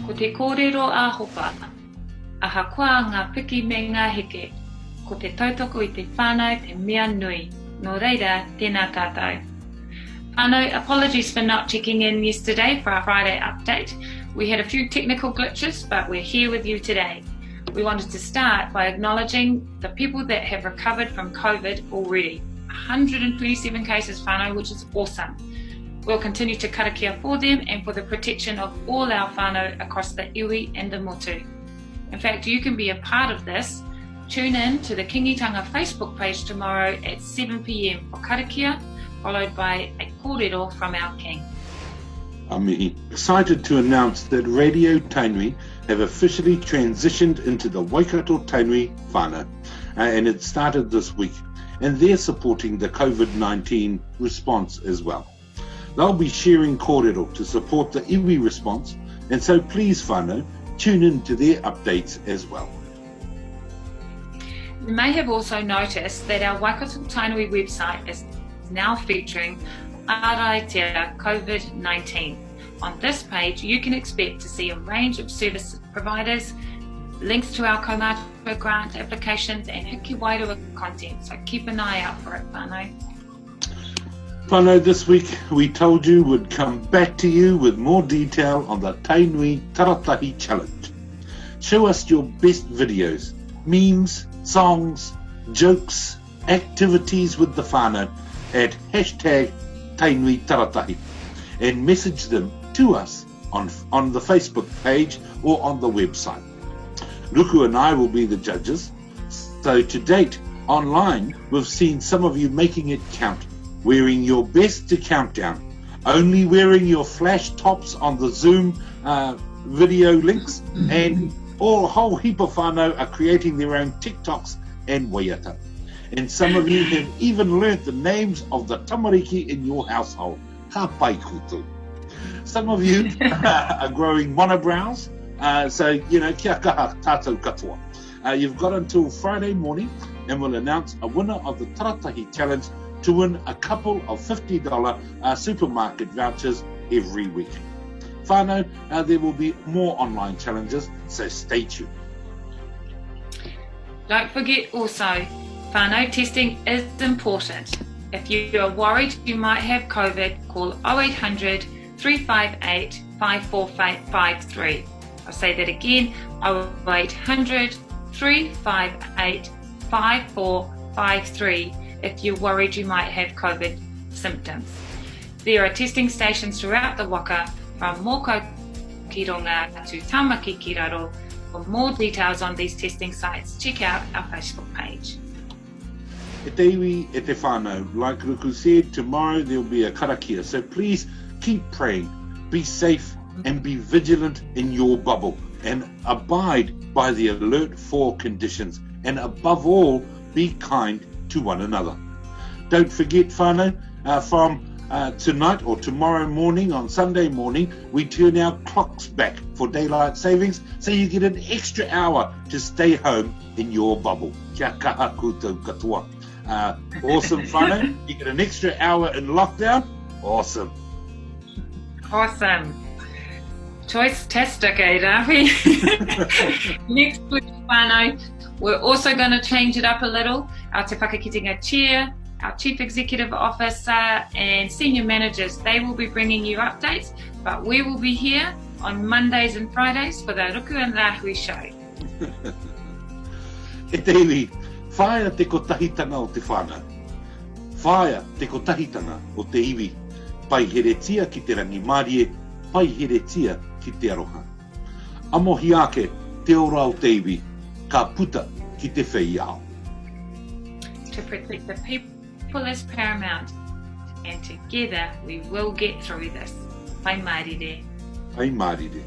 Ko te kōrero a hopa, ahakoa ngā piki me ngā heke, ko te tautoko I te whānau te mea nui, nō reira tēnā kātou. Whānau, apologies for not checking in yesterday for our Friday update. We had a few technical glitches, but we're here with you today. We wanted to start by acknowledging the people that have recovered from COVID already. 127 cases, whānau, which is awesome. We'll continue to karakia for them and for the protection of all our whānau across the iwi and the motu. In fact, you can be a part of this. Tune in to the Kingitanga Facebook page tomorrow at 7 p.m. for karakia, followed by a kōrero from our king. I'm excited to announce that Radio Tainui have officially transitioned into the Waikato Tainui whānau, and it started this week, and they're supporting the COVID-19 response as well. They'll be sharing kōrero to support the iwi response, and so please whānau, tune in to their updates as well. You may have also noticed that our Waikato Tainui website is now featuring Aaraitia COVID-19. On this page, you can expect to see a range of service providers, links to our Kaumātua grant applications and Hiki Wairua content, so keep an eye out for it, whānau. Whānau, this week we told you we'd come back to you with more detail on the Tainui Taratahi Challenge. Show us your best videos, memes, songs, jokes, activities with the whānau at hashtag Tainui Taratahi and message them to us on the Facebook page or on the website. Ruku and I will be the judges. So to date, online, we've seen some of you making it count, wearing your best to countdown, only wearing your flash tops on the Zoom video links, and a whole heap of whānau are creating their own TikToks and waiata. And some of you have even learnt the names of the tamariki in your household. Ka pai kutu. Some of you are growing monobrows, so, kia kaha tātou katoa. You've got until Friday morning and we'll announce a winner of the Taratahi Challenge to win a couple of $50 supermarket vouchers every week. Whānau, there will be more online challenges, so stay tuned. Don't forget also, whānau, testing is important. If you are worried you might have COVID, call 0800 358 5453. I'll say that again, 0800 358 5453 if you're worried you might have COVID symptoms. There are testing stations throughout the waka, from Moko ki Ronga to Tamaki ki Raro. For more details on these testing sites, check out our Facebook page. E te iwi, e te whānau. Like Ruku said, tomorrow there will be a karakia, so please keep praying, be safe and be vigilant in your bubble and abide by the alert 4 conditions, and above all, be kind to one another. Don't forget, whānau, from tonight or tomorrow morning, on Sunday morning, we turn our clocks back for daylight savings, so you get an extra hour to stay home in your bubble. Kia kaha koutou katoa. Awesome, whānau. You get an extra hour in lockdown. Awesome. Awesome. Choice-tastic, Rafi? Next week, whānau, we're also going to change it up a little. Our Te Whakakitinga Chair, our Chief Executive Officer and Senior Managers, they will be bringing you updates, but we will be here on Mondays and Fridays for the Ruku and Rahui show. E te iwi, whaia te kotahitanga o te whānau. Whaia te kotahitanga o te iwi. Pai heretia ki te rangi marie, pai heretia ki te aroha. Amohi ake te ora o te iwi, ka puta ki te whaiao. To protect the people is paramount, and together we will get through this. Pai marire. Pai marire.